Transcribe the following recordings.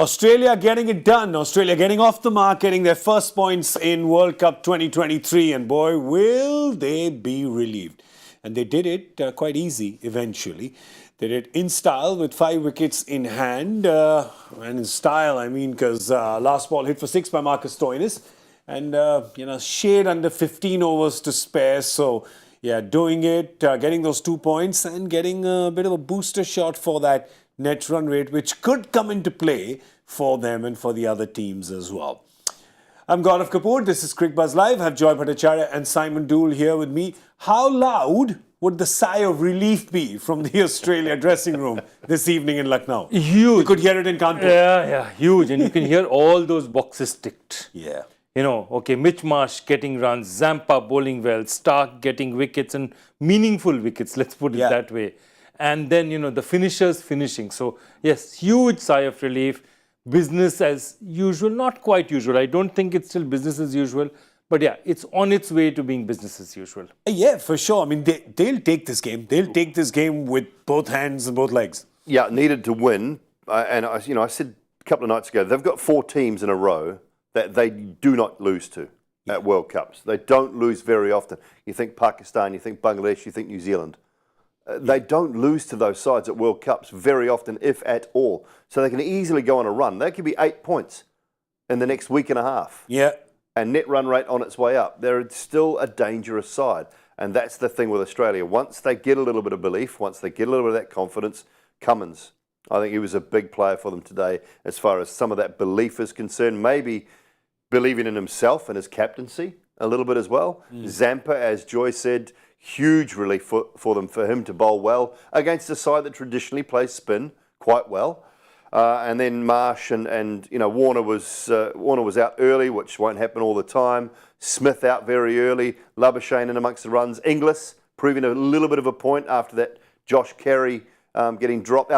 Australia getting it done. Australia getting off the mark, getting their first points in World Cup 2023. And boy, will they be relieved. And they did it quite easy eventually. They did in style with 5 wickets in hand. And in style, I mean, because last ball hit for 6 by Marcus Stoinis. And, shade under 15 overs to spare. So, yeah, doing it, getting those 2 points and getting a bit of a booster shot for that net run rate, which could come into play for them and for the other teams as well. I'm Gaurav Kapur. This is Cricbuzz Live. I have Joy Bhattacharjya and Simon Doull here with me. How loud would the sigh of relief be from the Australia dressing room this evening in Lucknow? Huge. You could hear it in Kanpur. Yeah, huge. And you can hear all those boxes ticked. Yeah. Mitch Marsh getting runs, Zampa bowling well, Stark getting wickets and meaningful wickets, let's put it that way. And then, the finishers finishing. So, yes, huge sigh of relief. Business as usual, not quite usual. I don't think it's still business as usual. But yeah, it's on its way to being business as usual. Yeah, for sure. I mean, they'll take this game. They'll take this game with both hands and both legs. Yeah, needed to win. And, I said a couple of nights ago, they've got 4 teams in a row that they do not lose to at World Cups. They don't lose very often. You think Pakistan, you think Bangladesh, you think New Zealand. They don't lose to those sides at World Cups very often, if at all. So they can easily go on a run. They could be 8 points in the next week and a half. Yeah. And net run rate on its way up. They're still a dangerous side. And that's the thing with Australia. Once they get a little bit of belief, once they get a little bit of that confidence, Cummins, I think he was a big player for them today as far as some of that belief is concerned. Maybe believing in himself and his captaincy a little bit as well. Zampa, as Joy said, huge relief for them, for him to bowl well against a side that traditionally plays spin quite well. And then Marsh and Warner was out early, which won't happen all the time. Smith out very early. Labuschagne in amongst the runs. Inglis proving a little bit of a point after that. Alex Carey, getting dropped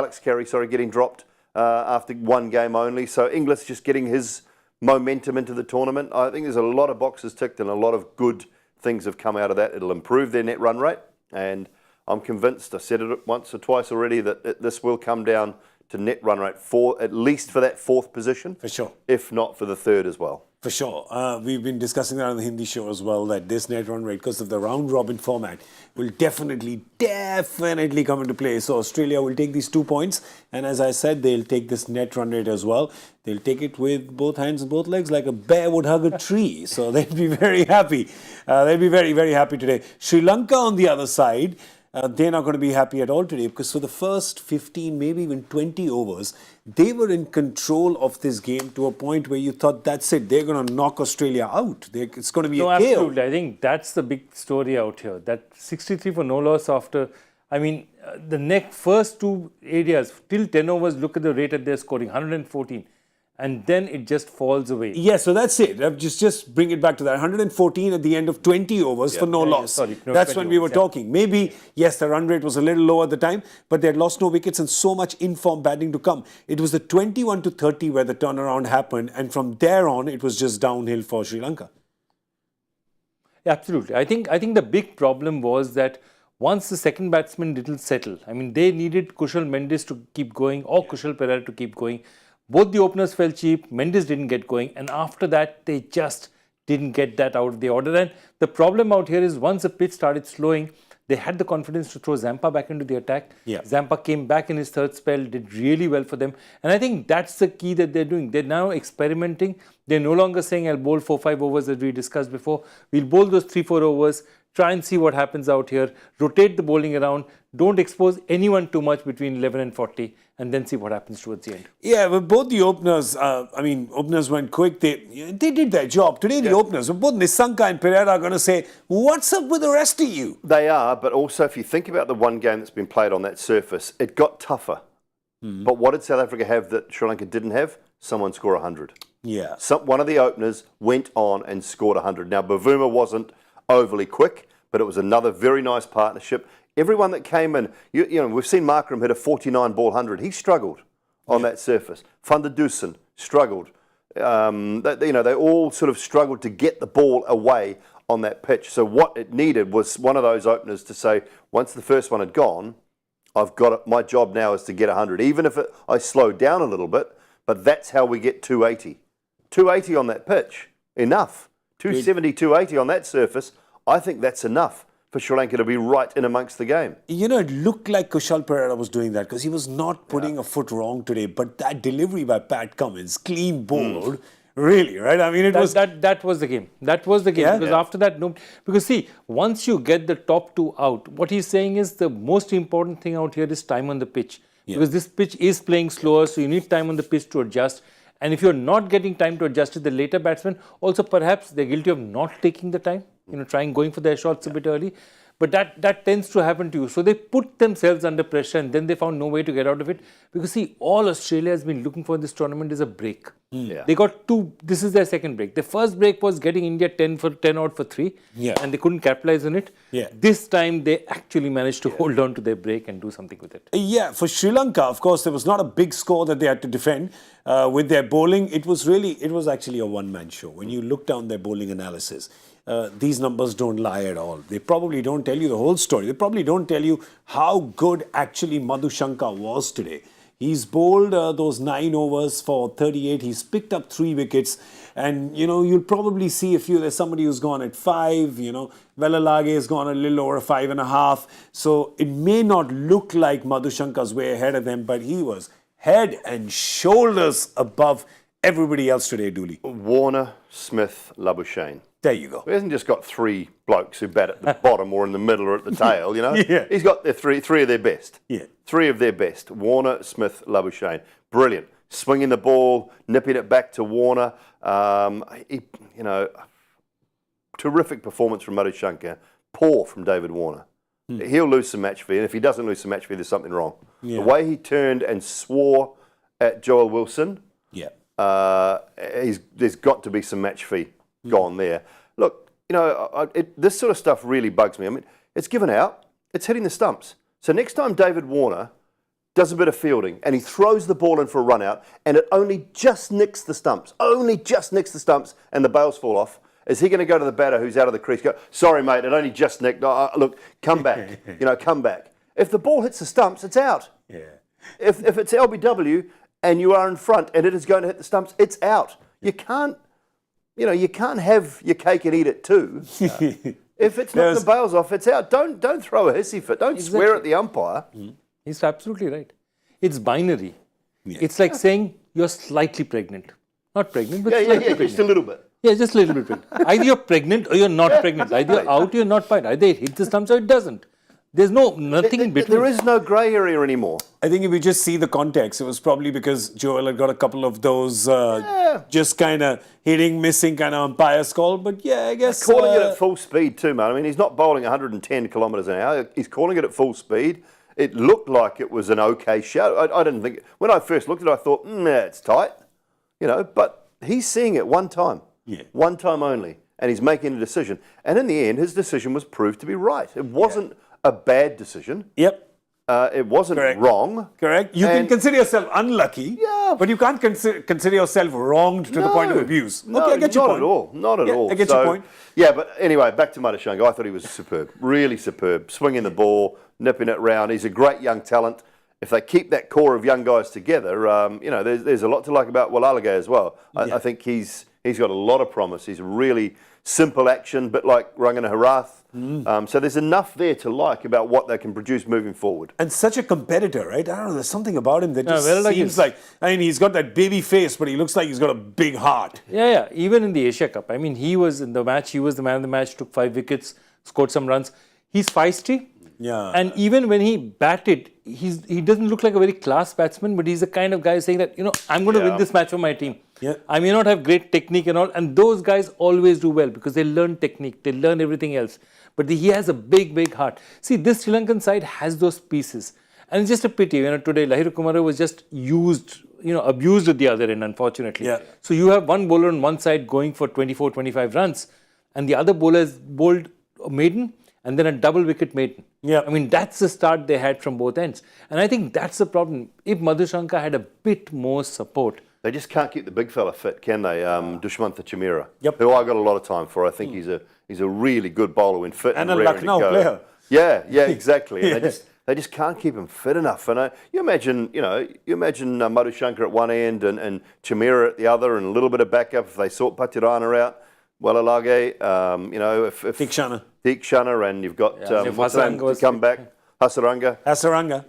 after 1 game only. So Inglis just getting his momentum into the tournament. I think there's a lot of boxes ticked and a lot of good things have come out of that. It'll improve their net run rate, and I'm convinced, I said it once or twice already, that this will come down to net run rate at least for that 4th position. For sure. If not for the 3rd as well. For sure. We've been discussing that on the Hindi show as well, that this net run rate, because of the round-robin format, will definitely come into play. So Australia will take these 2 points, and as I said, they'll take this net run rate as well. They'll take it with both hands and both legs, like a bear would hug a tree. So they'll be very happy. They'll be very, very happy today. Sri Lanka on the other side, they're not going to be happy at all today, because for the first 15, maybe even 20 overs, they were in control of this game to a point where you thought, that's it, they're going to knock Australia out. It's going to be a KO. Absolutely. I think that's the big story out here. That 63 for no loss after, the first 2 areas, till 10 overs, look at the rate that they're scoring, 114. And then it just falls away. Yeah, so that's it. Just bring it back to that. 114 at the end of 20 overs for no loss. That's when we were talking. Maybe, yes, the run rate was a little low at the time, but they had lost no wickets and so much in-form batting to come. It was the 21 to 30 where the turnaround happened, and from there on, it was just downhill for Sri Lanka. Yeah, absolutely. I think the big problem was that once the second batsman didn't settle, they needed Kushal Mendis to keep going or Kushal Perera to keep going. Both the openers fell cheap, Mendes didn't get going, and after that, they just didn't get that out of the order. And the problem out here is once the pitch started slowing, they had the confidence to throw Zampa back into the attack. Yeah. Zampa came back in his 3rd spell, did really well for them. And I think that's the key that they're doing. They're now experimenting. They're no longer saying, I'll bowl 4-5 overs as we discussed before. We'll bowl those 3-4 overs. Try and see what happens out here. Rotate the bowling around. Don't expose anyone too much between 11 and 40, and then see what happens towards the end. Yeah, but both the openers, openers went quick. They did their job. Today, the openers, both Nissanka and Pereira are going to say, what's up with the rest of you? They are, but also if you think about the 1 game that's been played on that surface, it got tougher. But what did South Africa have that Sri Lanka didn't have? Someone score 100. Yeah. One of the openers went on and scored 100. Now, Bavuma wasn't overly quick, but it was another very nice partnership. Everyone that came in, we've seen Markram hit a 49-ball 100. He struggled on that surface. Van der Dusen struggled. They all sort of struggled to get the ball away on that pitch. So what it needed was one of those openers to say, once the first one had gone, I've got it. My job now is to get 100. Even if I slow down a little bit, but that's how we get 280. 280 on that pitch, enough. 270, 280 on that surface, I think that's enough for Sri Lanka to be right in amongst the game. You know, it looked like Kushal Perera was doing that because he was not putting a foot wrong today. But that delivery by Pat Cummins, clean bowled, really, right? I mean, it was... That was the game. That was the game. Yeah? Because after that, no... Because see, once you get the top two out, what he's saying is the most important thing out here is time on the pitch. Yeah. Because this pitch is playing slower, so you need time on the pitch to adjust. And if you're not getting time to adjust to the later batsmen, also perhaps they're guilty of not taking the time, going for their shots a bit early. But that tends to happen to you. So they put themselves under pressure and then they found no way to get out of it. Because see, all Australia has been looking for in this tournament is a break. Yeah. They got two, this is their second break. The first break was getting India 10 out for 3. Yeah. And they couldn't capitalize on it. Yeah. This time they actually managed to hold on to their break and do something with it. Yeah, for Sri Lanka, of course, there was not a big score that they had to defend. With their bowling, it was actually a one-man show. When you look down their bowling analysis, these numbers don't lie at all. They probably don't tell you the whole story. They probably don't tell you how good actually Bhattacharjya was today. He's bowled those 9 overs for 38. He's picked up 3 wickets. And, you'll probably see there's somebody who's gone at 5, Velalage has gone a little over 5.5. So it may not look like Bhattacharjya's way ahead of them, but he was head and shoulders above everybody else today, Dooley. Warner, Smith, Labuschagne. There you go. He hasn't just got 3 blokes who bat at the bottom or in the middle or at the tail, Yeah. He's got their three of their best. Yeah. 3 of their best. Warner, Smith, Labuschagne. Brilliant. Swinging the ball, nipping it back to Warner. Terrific performance from Bhattacharjya. Poor from David Warner. He'll lose some match fee, and if he doesn't lose some match fee, there's something wrong. Yeah. The way he turned and swore at Joel Wilson, Yeah. there's got to be some match fee gone there. Look, this sort of stuff really bugs me. I mean, it's given out, it's hitting the stumps. So next time David Warner does a bit of fielding and he throws the ball in for a run out and it only just nicks the stumps, and the bails fall off, is he going to go to the batter who's out of the crease, go, sorry mate, it only just nicked, look, come back, come back. If the ball hits the stumps, it's out. Yeah. If it's LBW and you are in front and it is going to hit the stumps, it's out. You can't have your cake and eat it too. If it's not the bails off, it's out. Don't throw a hissy fit. Don't swear at the umpire. He's absolutely right. It's binary. Yeah. It's like saying you're slightly pregnant. Not pregnant, but slightly pregnant. Just a little bit. Yeah, just a little bit pregnant. Either you're pregnant or you're not pregnant. Either you're out or you're not pregnant. Either it hits the stumps or it doesn't. There's nothing in between. There is no grey area anymore. I think if we just see the context, it was probably because Joel had got a couple of those just kind of hitting, missing kind of umpire's call. But yeah, I guess... Calling it at full speed too, man. I mean, he's not bowling 110 kilometres an hour. He's calling it at full speed. It looked like it was an okay shot. I didn't think... When I first looked at it, I thought, it's tight. But he's seeing it one time. Yeah. One time only. And he's making a decision. And in the end, his decision was proved to be right. It wasn't a bad decision. Yep. It wasn't wrong. Correct. You can consider yourself unlucky, but you can't consider yourself wronged to the point of abuse. No, okay, I get your point. Not at all. I get your point. Yeah, but anyway, back to Bhattacharjya. I thought he was superb. Really superb. Swinging the ball, nipping it round. He's a great young talent. If they keep that core of young guys together, there's a lot to like about Wickets as well. I think he's got a lot of promise. He's really simple action, bit like Rangana Harath. So there's enough there to like about what they can produce moving forward. And such a competitor, right? I don't know, there's something about him that just seems like, he's got that baby face, but he looks like he's got a big heart. Yeah. Even in the Asia Cup, he was in the match, he was the man of the match, took 5 wickets, scored some runs. He's feisty. Yeah. And even when he batted, he doesn't look like a very class batsman, but he's the kind of guy saying that, I'm going to win this match for my team. Yeah. I may not have great technique and all, and those guys always do well because they learn technique, they learn everything else. But he has a big, big heart. See, this Sri Lankan side has those pieces. And it's just a pity, today Lahiru Kumara was just abused at the other end, unfortunately. Yeah. So you have one bowler on one side going for 24, 25 runs, and the other bowler has bowled a maiden, and then a double wicket maiden. Yeah. That's the start they had from both ends. And I think that's the problem. If Bhattacharjya had a bit more support. They just can't keep the big fella fit, can they? Dushmantha Chamira, Yep. who I got a lot of time for. I think he's a really good bowler when fit And and a raring to Lucknow go. player. Yeah, exactly. And they just can't keep him fit enough. And you imagine Madhushankar at one end and Chamira at the other, and a little bit of backup if they sort Patirana out. Walalage, if Tikshana, and you've got Hasaranga to come back, Hasaranga.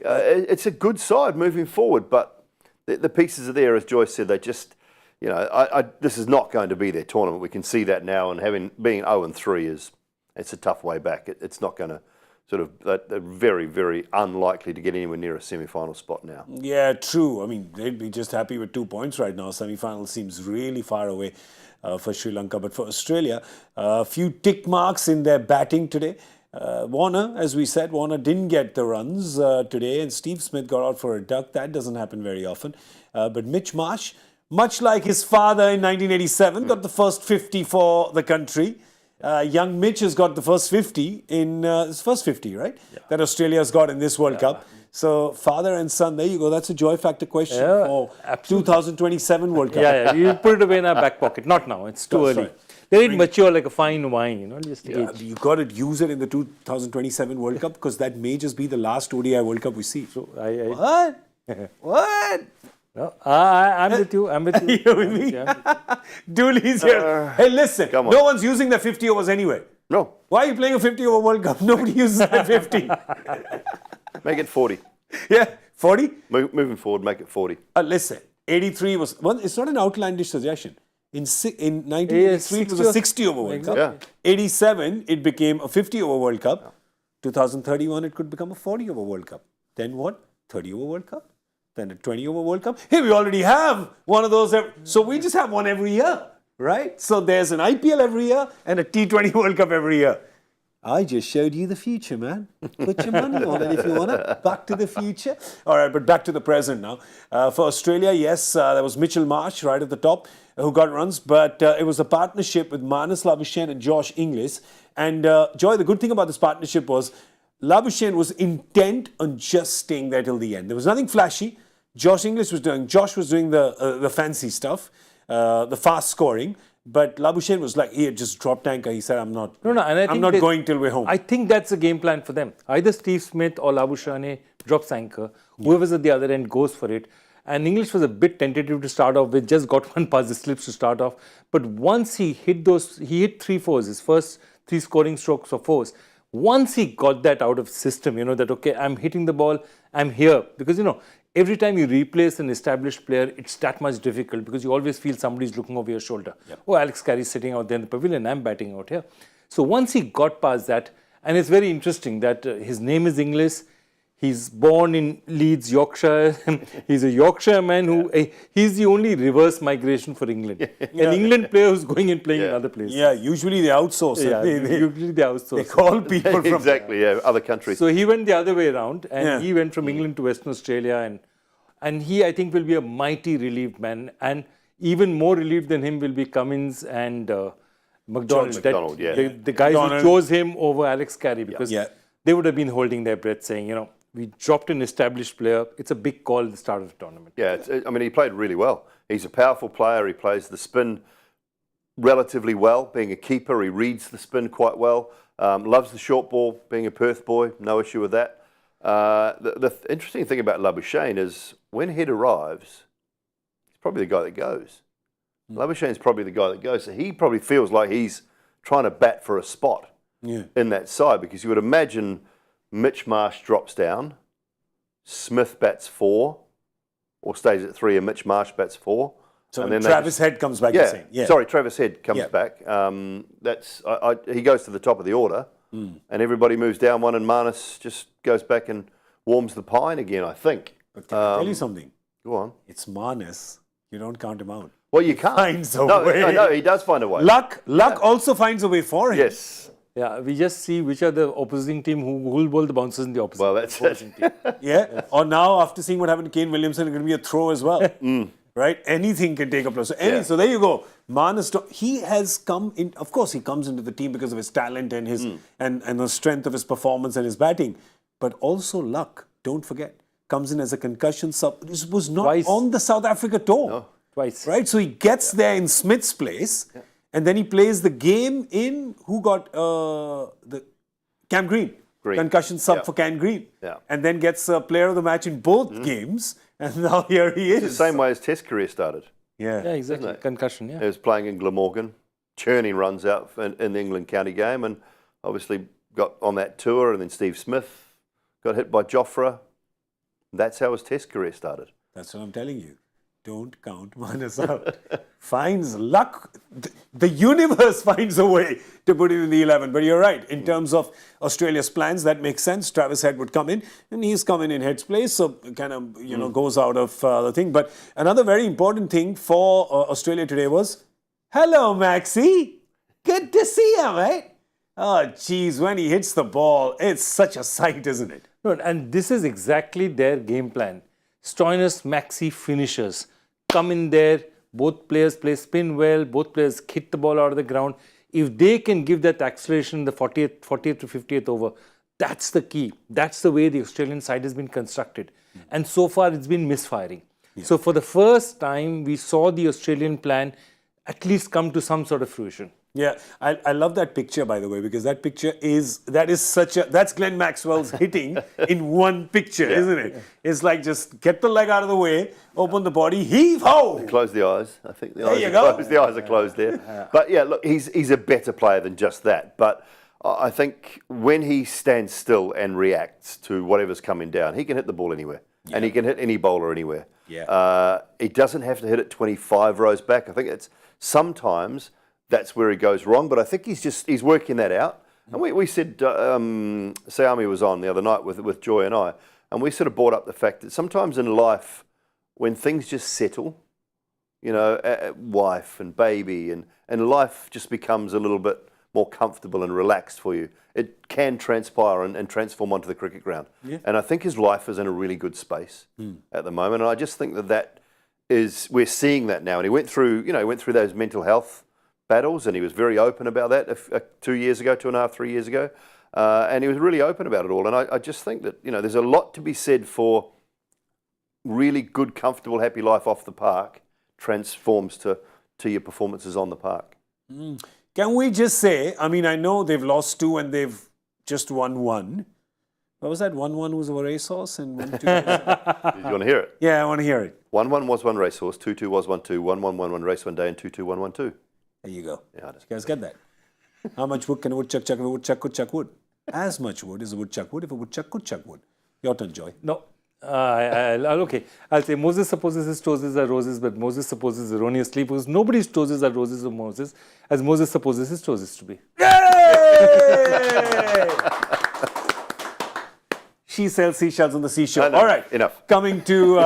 It's a good side moving forward, but the pieces are there, as Joyce said. They just, this is not going to be their tournament. We can see that now, and being 0-3 it's a tough way back. It's not going to they're very, very unlikely to get anywhere near a semi-final spot now. Yeah, true. I mean, they'd be just happy with 2 points right now. Semi-final seems really far away for Sri Lanka. But for Australia, a few tick marks in their batting today. Warner, as we said, Warner didn't get the runs today, and Steve Smith got out for a duck. That doesn't happen very often. But Mitch Marsh, much like his father in 1987, got the first 50 for the country. Young Mitch has got the first 50 in his first 50, right? Yeah. That Australia's got in this World Cup. So father and son, there you go. That's a joy factor question for absolutely. 2027 World Cup. Yeah, we'll put it away in our back pocket. Not now. It's too early. Right. They didn't mature like a fine wine, You got to use it in the 2027 World Cup, because that may just be the last ODI World Cup we see. So What? What? No, I'm with you. I'm with you. You're with me? Dooley's here. Hey, listen. No one's using the 50 overs anyway. No. Why are you playing a 50 over World Cup? Nobody uses that 50. Make it 40. Yeah, 40? Moving forward, make it 40. Listen, 83 was... Well, it's not an outlandish suggestion. In 1983, it was a 60 over World Cup. Yeah. 87, it became a 50 over World Cup. 2031, it could become a 40 over World Cup. Then what? 30 over World Cup? Then a 20 over World Cup. Hey, we already have one of those. So we just have one every year, right? So there's an IPL every year and a T20 World Cup every year. I just showed you the future, man. Put your money on it if you want it. Back to the future. All right, but back to the present now. For Australia, yes, there was Mitchell Marsh right at the top who got runs, but it was a partnership with Marnus Labuschagne and Josh Inglis. And Joy, the good thing about this partnership was Labuschagne was intent on just staying there till the end. There was nothing flashy. Josh was doing the fancy stuff, the fast scoring. But Labuschagne was like, he had just dropped anchor. He said, I'm not going till we're home. I think that's a game plan for them. Either Steve Smith or Labuschagne drops anchor. Whoever's at the other end goes for it. And English was a bit tentative to start off with, just got one past the slips to start off. But once he hit 3 fours, his first 3 scoring strokes for fours. Once he got that out of system, that, okay, I'm hitting the ball, I'm here. Because, every time you replace an established player, it's that much difficult because you always feel somebody's looking over your shoulder. Yep. Oh, Alex Carey's sitting out there in the pavilion, I'm batting out here. So once he got past that, and it's very interesting that his name is Inglis, he's born in Leeds, Yorkshire. He's a Yorkshire man who, he's the only reverse migration for England. An England player who's going and playing in other places. Yeah, usually they outsource. Usually they outsource. They call people from... Exactly, other countries. So he went the other way around, and he went from England to Western Australia, and he, I think, will be a mighty relieved man. And even more relieved than him will be Cummins and McDonald. The guys who chose him over Alex Carey, because they would have been holding their breath saying, we dropped an established player. It's a big call at the start of the tournament. Yeah, he played really well. He's a powerful player. He plays the spin relatively well. Being a keeper, he reads the spin quite well. Loves the short ball. Being a Perth boy, no issue with that. The interesting thing about Labuschagne is when head arrives, he's probably the guy that goes. Labuschagne's probably the guy that goes. So he probably feels like he's trying to bat for a spot in that side, because you would imagine Mitch Marsh drops down, Smith bats 4, or stays at 3, and Mitch Marsh bats 4. So and then Travis Head comes back. Travis Head comes back. He goes to the top of the order, and everybody moves down one, and Marnus just goes back and warms the pine again, I think. But can I tell you something? Go on. It's Marnus. You don't count him out. Well, you can't. Finds a way. No, he does find a way. Luck also finds a way for him. Yes. Yeah, we just see which are the opposing team who will bowl the bouncers in the opposite. Well, that's it. Yes. Or now, after seeing what happened to Kane Williamson, it's going to be a throw as well. Right? Anything can take a place. So there you go. Marnus, he has come in. Of course, he comes into the team because of his talent and his and the strength of his performance and his batting, but also luck. Don't forget, comes in as a concussion sub. This was not on the South Africa tour. No. Twice. Right? So he gets there in Smith's place, and then he plays the game in who got the Cam Green. concussion sub Yeah. for Ken Green. Yeah. And then gets player of the match in both games. And now here he is. The same way his Test career started. Yeah. Yeah, exactly. Concussion, yeah. He was playing in Glamorgan, churning runs out in the England county game, and obviously got on that tour. And then Steve Smith got hit by Jofra. That's how his Test career started. That's what I'm telling you. Don't count Manas out. Finds luck. The universe finds a way to put it in the 11. But you're right. In terms of Australia's plans, that makes sense. Travis Head would come in, and he's come in Head's place, so kind of goes out of the thing. But another very important thing for Australia today was, hello, Maxi. Good to see you, mate. Oh, geez, when he hits the ball, it's such a sight, isn't it? No, and this is exactly their game plan. Stoinis, Maxi finishers. Come in there, both players play spin well, both players hit the ball out of the ground. If they can give that acceleration in the 40th to 50th over, that's the key. That's the way the Australian side has been constructed. And so far, it's been misfiring. Yeah. So for the first time, we saw the Australian plan at least come to some sort of fruition. Yeah, I love that picture, by the way, because that picture that's Glenn Maxwell's hitting in one picture, isn't it? It's like just get the leg out of the way, open the body, heave ho! Close the eyes. I think the There eyes you are go. closed. The eyes are closed there. But yeah, look, he's a better player than just that. But I think when he stands still and reacts to whatever's coming down, he can hit the ball anywhere. Yeah. And he can hit any bowler anywhere. Yeah. He doesn't have to hit it 25 rows back. I think it's sometimes that's where he goes wrong, but I think he's working that out. And we said, Sayami was on the other night with Joy and I, and we sort of brought up the fact that sometimes in life, when things just settle, wife and baby, and life just becomes a little bit more comfortable and relaxed for you, it can transpire and transform onto the cricket ground. Yeah. And I think his life is in a really good space at the moment, and I just think we're seeing that now. And he went through those mental health battles, and he was very open about that 2 years ago, 2.5, 3 years ago, and he was really open about it all. And I just think that there's a lot to be said for really good, comfortable, happy life off the park transforms to your performances on the park. Can we just say, I mean, I know they've lost 2 and they've just won 1. What was that? 1-1 was a racehorse and 1-2. You want to hear it? Yeah, I want to hear it. 1-1 was 1 racehorse, 2-2 was 1-2, 1-1 race one day, and 2-2 1-1-2. There you go. Yeah, you guys get that? How much wood can a woodchuck chuck if a woodchuck could chuck wood? As much wood as a woodchuck would if a woodchuck could chuck wood. Your turn, Joy. No. Okay. I'll say Moses supposes his toes are roses, but Moses supposes erroneously because nobody's toes are roses of Moses, as Moses supposes his toes to be. Yay! She sells seashells on the seashore. All right. Enough. Coming to...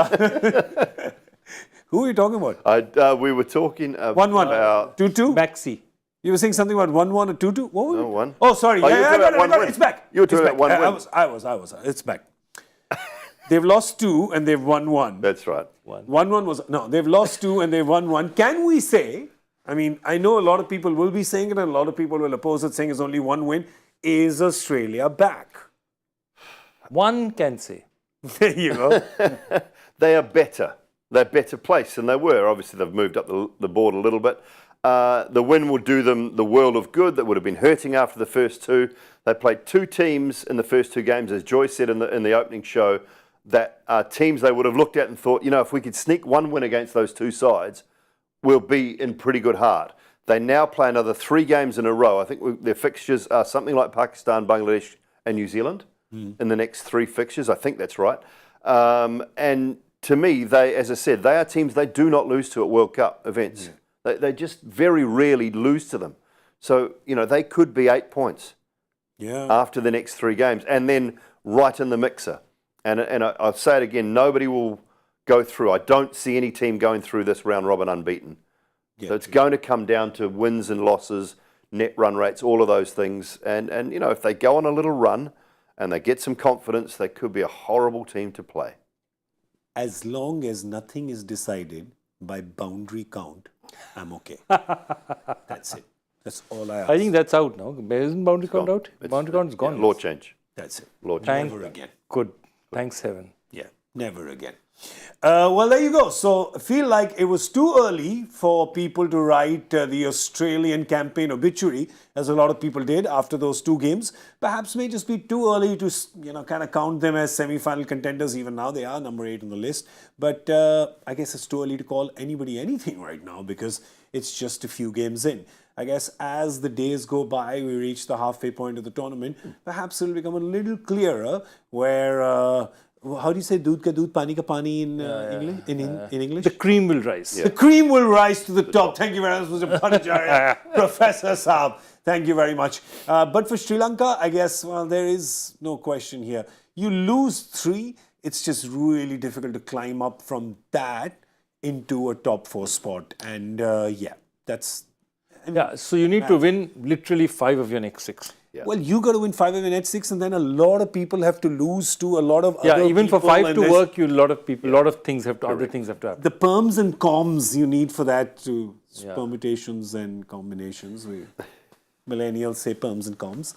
who are you talking about? We were talking 1-1. about... 2-2? Maxi. You were saying something about 1-1 or 2-2? What were No, 1. Oh, sorry. Oh, Yeah, you were I talking got about it. 1 It's back. You were talking about 1 win. I was. It's back. They've lost 2 and they've won 1. That's right. 1-1 was... No, they've lost 2 and they've won 1. Can we say... I mean, I know a lot of people will be saying it and a lot of people will oppose it, saying it's only 1 win. Is Australia back? One can say. There you go. They are better. They're better placed than they were. Obviously, they've moved up the board a little bit. The win will do them the world of good. That would have been hurting after the first 2. They played 2 teams in the first 2 games, as Joy said in the opening show, that are teams they would have looked at and thought, if we could sneak 1 win against those 2 sides, we'll be in pretty good heart. They now play another 3 games in a row. I think their fixtures are something like Pakistan, Bangladesh and New Zealand in the next 3 fixtures. I think that's right. And to me, as I said, they are teams they do not lose to at World Cup events. Yeah. They just very rarely lose to them. So, they could be 8 points after the next 3 games and then right in the mixer. And I'll say it again, nobody will go through. I don't see any team going through this round robin unbeaten. Yeah, so it's going to come down to wins and losses, net run rates, all of those things. And if they go on a little run and they get some confidence, they could be a horrible team to play. As long as nothing is decided by boundary count, I'm okay. That's it. That's all I ask. I think that's out now. Isn't boundary count out? Boundary count is gone. Law change. That's it. Law change. Never again. Good. Thanks, heaven. Yeah, never again. Well, there you go. So I feel like it was too early for people to write the Australian campaign obituary, as a lot of people did after those two games. Perhaps may just be too early to, kind of count them as semi-final contenders. Even now, they are number 8 on the list. But I guess it's too early to call anybody anything right now because it's just a few games in. I guess as the days go by, we reach the halfway point of the tournament. Perhaps it'll become a little clearer where... how do you say doodh ka doodh, pani ka pani in English? In English? The cream will rise. The cream will rise to the top. Thank you very much, Mr. Bhattacharjya, Professor Saab. Thank you very much. But for Sri Lanka, I guess, well, there is no question here. You lose 3, it's just really difficult to climb up from that into a top 4 spot. And that's... So you need to win literally 5 of your next 6. Yeah. Well, you got to win 5 of your next 6, and then a lot of people have to lose to a lot of other even people. for 5 to work, a lot of people, lot of things have to, other things have to happen. The perms and coms you need for that to permutations and combinations. Millennials say perms and coms.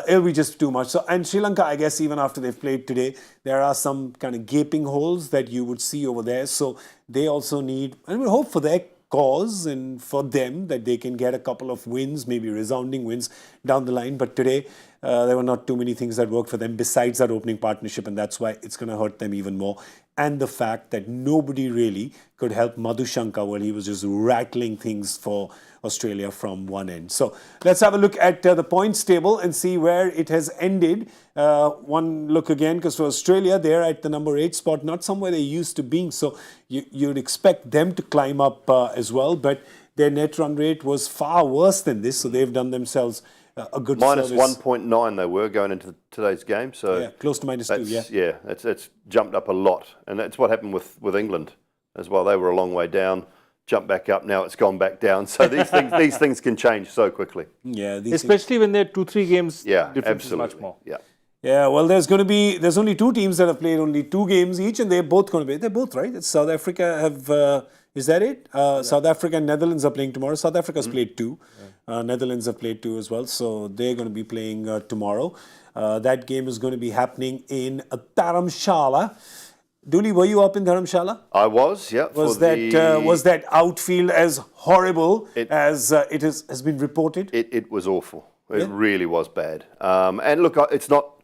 It'll be just too much. So, and Sri Lanka, I guess, even after they've played today, there are some kind of gaping holes that you would see over there. So they also need, and we hope for their cause and for them that they can get a couple of wins, maybe resounding wins down the line. But today, there were not too many things that worked for them besides that opening partnership, and that's why it's going to hurt them even more. And the fact that nobody really could help Madhushanka while he was just rattling things for Australia from one end. So let's have a look at the points table and see where it has ended. One look again, because for Australia, they're at the number 8 spot, not somewhere they used to being. So you'd expect them to climb up as well, but their net run rate was far worse than this. So they've done themselves a good minus service. 1.9 they were going into today's game. So yeah, close to -2, yeah. It's jumped up a lot. And that's what happened with England as well. They were a long way down, jumped back up, now it's gone back down. So these things can change so quickly. Yeah, especially when they're 2-3 games, difference absolutely. is much more. Yeah, well, there's only 2 teams that have played only 2 games each, and they're both going to be, they're both right. It's South Africa have, is that it? South Africa and Netherlands are playing tomorrow. South Africa's played 2. Netherlands have played 2 as well, so they're going to be playing tomorrow. That game is going to be happening in Dharamshala. Dooley, were you up in Dharamshala? I was, yeah. Was that outfield as horrible as it has been reported? It was awful. It really was bad. And look, it's not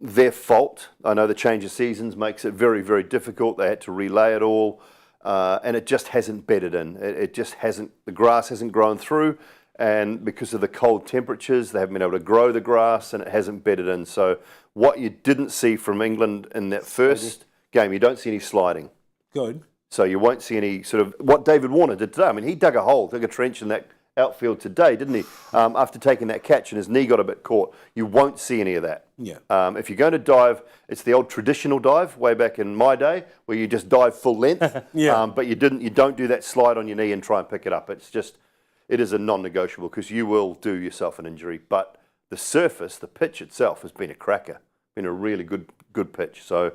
their fault. I know the change of seasons makes it very, very difficult. They had to relay it all, and it just hasn't bedded in. It just hasn't. The grass hasn't grown through, and because of the cold temperatures, they haven't been able to grow the grass, and it hasn't bedded in. So what you didn't see from England in that first game, you don't see any sliding. Good. So you won't see any sort of what David Warner did today. I mean, he dug a hole, dug a trench in that outfield today, didn't he? After taking that catch and his knee got a bit caught. You won't see any of that. Yeah. If you're going to dive, it's the old traditional dive way back in my day where you just dive full length. But you don't do that slide on your knee and try and pick it up. It is a non-negotiable because you will do yourself an injury. But the surface, the pitch itself has been a cracker. Been a really good pitch. So,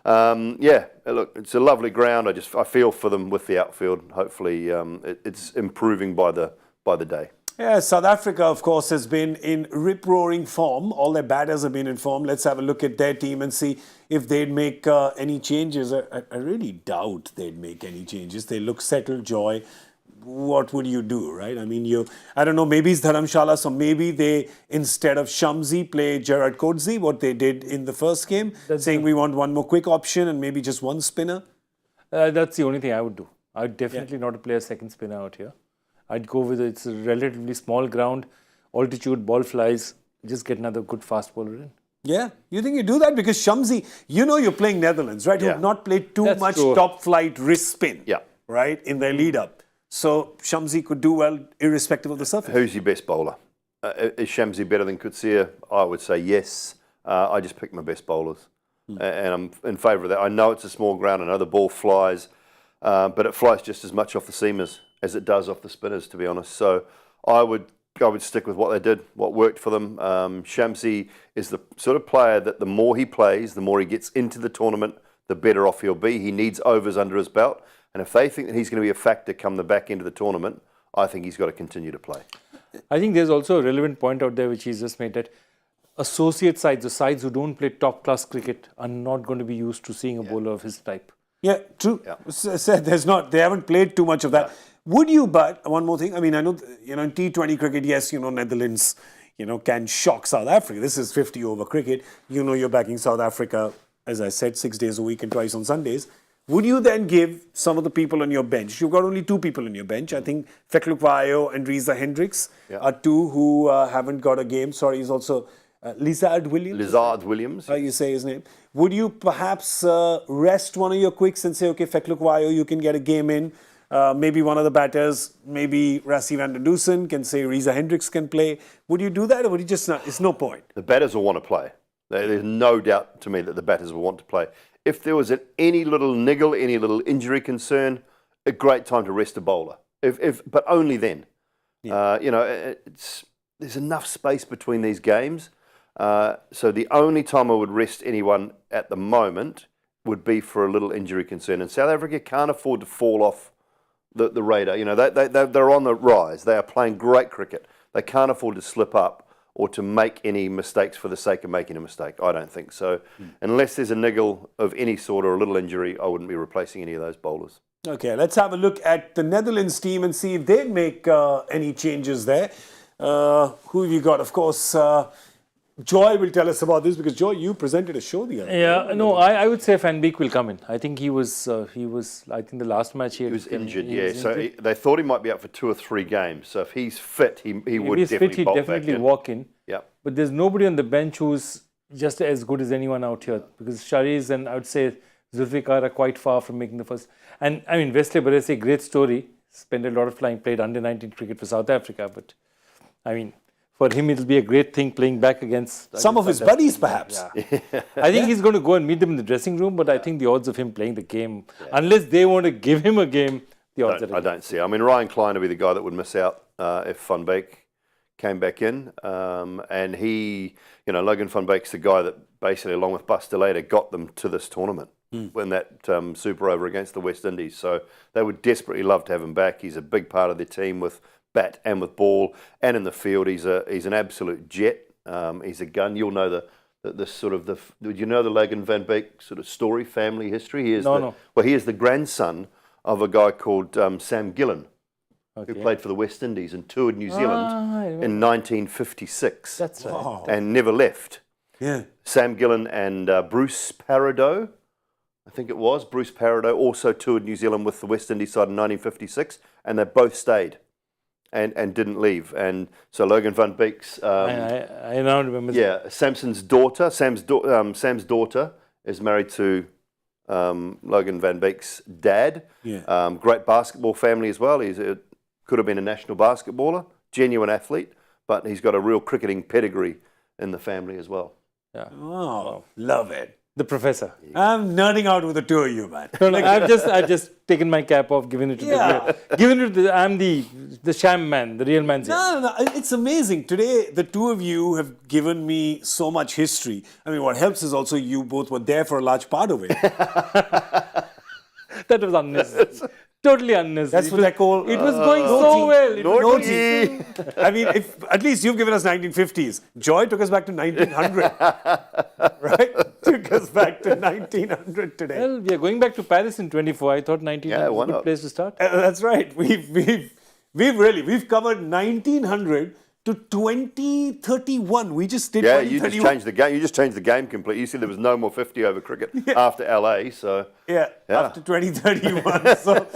look, it's a lovely ground. I feel for them with the outfield. Hopefully, it's improving by the day. Yeah, South Africa, of course, has been in rip-roaring form. All their batters have been in form. Let's have a look at their team and see if they'd make any changes. I really doubt they'd make any changes. They look settled, Joy. What would you do, right? I mean, I don't know, maybe it's Dharamshala, so maybe they, instead of Shamsi, play Gerard Coetzee, what they did in the first game, saying we want one more quick option and maybe just one spinner. That's the only thing I would do. I would definitely not play a second spinner out here. I'd go with it's a relatively small ground, altitude, ball flies, just get another good fast bowler in. Yeah, you think you do that? Because Shamsi, you're playing Netherlands, right? Who have not played too much top flight wrist spin, right, in their lead up. So Shamsi could do well irrespective of the surface. Who's your best bowler? Is Shamsi better than Coetzee? I would say yes. I just pick my best bowlers. And I'm in favour of that. I know it's a small ground. I know the ball flies. But it flies just as much off the seamers as it does off the spinners, to be honest. So I would stick with what they did, what worked for them. Shamsi is the sort of player that the more he plays, the more he gets into the tournament, the better off he'll be. He needs overs under his belt. And if they think that he's going to be a factor come the back end of the tournament, I think he's got to continue to play. I think there's also a relevant point out there which he's just made, that associate sides, the sides who don't play top-class cricket, are not going to be used to seeing a bowler of his type. Yeah, true. Yeah. Said they haven't played too much of that. Would you, but one more thing, I mean, I know, in T20 cricket, yes, Netherlands, can shock South Africa. This is 50 over cricket. You're backing South Africa, as I said, 6 days a week and twice on Sundays. Would you then give some of the people on your bench? You've got only 2 people on your bench. I think Feklukwayo and Reza Hendricks are 2 who haven't got a game. Sorry, he's also Lizard Williams. Lizard Williams. How you say his name? Would you perhaps rest one of your quicks and say, okay, Feklukwayo, you can get a game in. Maybe one of the batters, maybe Rassie van der Dusen can say Reza Hendricks can play. Would you do that, or would you just not? It's no point. The batters will want to play. There's no doubt to me that the batters will want to play. If there was any little niggle, any little injury concern, a great time to rest a bowler. But only then. There's enough space between these games. So the only time I would rest anyone at the moment would be for a little injury concern. And South Africa can't afford to fall off the radar. They're on the rise. They are playing great cricket. They can't afford to slip up or to make any mistakes for the sake of making a mistake. I don't think so. Unless there's a niggle of any sort or a little injury, I wouldn't be replacing any of those bowlers. Okay, let's have a look at the Netherlands team and see if they make any changes there. Who have you got? Of course, Joy will tell us about this because, Joy, you presented a show the other day. Yeah, no, I would say Van Beek will come in. I think he was, I think the last match he was injured, So they thought he might be out for 2 or 3 games. So if he's fit, he would he's definitely fit, bolt he'd definitely back in. walk in. Yeah. But there's nobody on the bench who's just as good as anyone out here because Shariz and I would say Zulfikar are quite far from making the first. And I mean, Wesley Barresi, great story. Spent a lot of time, played under-19 cricket for South Africa. But I mean, for him, it'll be a great thing playing back against some of his buddies, perhaps. Yeah. I think he's going to go and meet them in the dressing room, but I think the odds of him playing the game, unless they want to give him a game, the odds are. I don't see. I mean, Ryan Klein would be the guy that would miss out if Van Beek came back in. And he, Logan Van Beek's the guy that basically, along with Buster Later, got them to this tournament when that super over against the West Indies. So they would desperately love to have him back. He's a big part of their team with bat and with ball and in the field. He's an absolute jet. He's a gun. You'll know the sort of do you know the Logan Van Beek sort of story, family history? He is No. Well, he is the grandson of a guy called Sam Gillan, who played for the West Indies and toured New Zealand in 1956. That's right. Wow. And never left. Yeah. Sam Gillan and Bruce Parado, I think it was, Bruce Parado also toured New Zealand with the West Indies side in 1956, and they both stayed. And didn't leave, and so Logan Van Beek's I now remember. Yeah, Sam's daughter is married to Logan Van Beek's dad. Yeah. Great basketball family as well. Could have been a national basketballer, genuine athlete, but he's got a real cricketing pedigree in the family as well. Yeah. Oh, love it. The professor. I'm nerding out with the 2 of you, man. No, I've just taken my cap off, given it to I'm the sham man, the real man. No. It's amazing. Today, the 2 of you have given me so much history. I mean, what helps is also you both were there for a large part of it. That was unnecessary. Totally unnecessary. That's what they call. It was going so well. Naughty. I mean, at least you've given us 1950s. Joy took us back to 1900. Right? Took us back to 1900 today. Well, we are going back to Paris in 24. I thought 1900 was a good place to start. That's right. We've covered 1900 to 2031. We just did 2031. You just changed the game. You just changed the game completely. You said there was no more 50 over cricket after LA. So after 2031. So,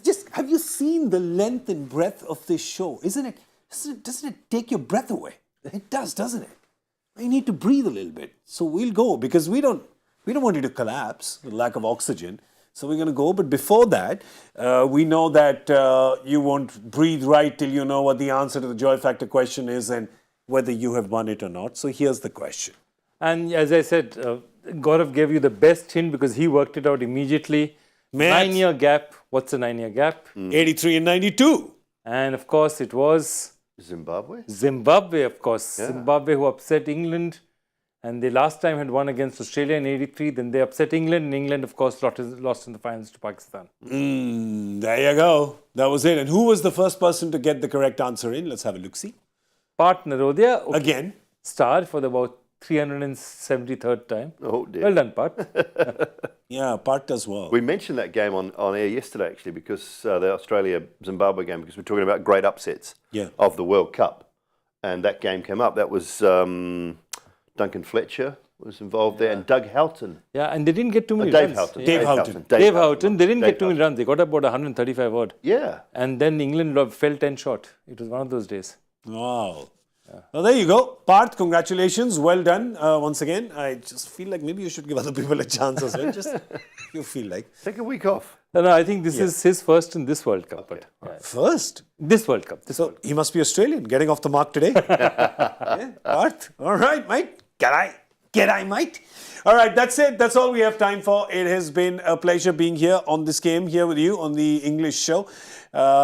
just have you seen the length and breadth of this show? Doesn't it take your breath away? It does, doesn't it? You need to breathe a little bit. So we'll go because we don't want you to collapse with lack of oxygen. So we're going to go. But before that, we know that you won't breathe right till you know what the answer to the Joy Factor question is and whether you have won it or not. So here's the question. And as I said, Gaurav gave you the best hint because he worked it out immediately. 9-year gap. What's a 9-year gap? 83 and 92. And of course, it was Zimbabwe, of course. Yeah. Zimbabwe who upset England. And they last time had won against Australia in 83. Then they upset England. And England, of course, lost in the finals to Pakistan. There you go. That was it. And who was the first person to get the correct answer in? Let's have a look-see. Part Narodia. Again. Star for about 373rd time. Oh dear. Well done, Pat. Yeah, Part as well. We mentioned that game on air yesterday, actually, because the Australia-Zimbabwe game, because we're talking about great upsets of the World Cup. And that game came up. That was Duncan Fletcher was involved there, and Doug Houghton. Yeah, and they didn't get too many Dave runs. Houghton. Dave Houghton. Dave Houghton, they didn't Dave get too many runs. They got about 135 odd. Yeah. And then England fell 10 short. It was one of those days. Wow. Well, there you go. Parth, congratulations. Well done once again. I just feel like maybe you should give other people a chance as well. Just you feel like. Take a week off. No, I think this is his first in this World Cup. Okay. But, First? This World Cup. So he must be Australian, getting off the mark today. Yeah, Parth. All right, mate. G'day, mate. All right, that's it. That's all we have time for. It has been a pleasure being here on this game, here with you on the English show.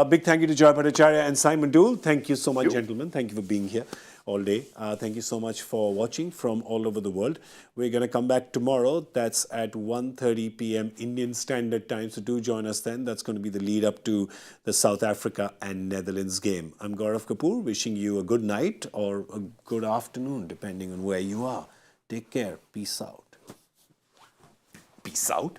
Big thank you to Joy Bhattacharya and Simon Doull. Thank you so much, gentlemen. Thank you for being here all day. Thank you so much for watching from all over the world. We're going to come back tomorrow. That's at 1:30 p.m. Indian Standard Time. So do join us then. That's going to be the lead up to the South Africa and Netherlands game. I'm Gaurav Kapur, wishing you a good night or a good afternoon, depending on where you are. Take care. Peace out. Peace out.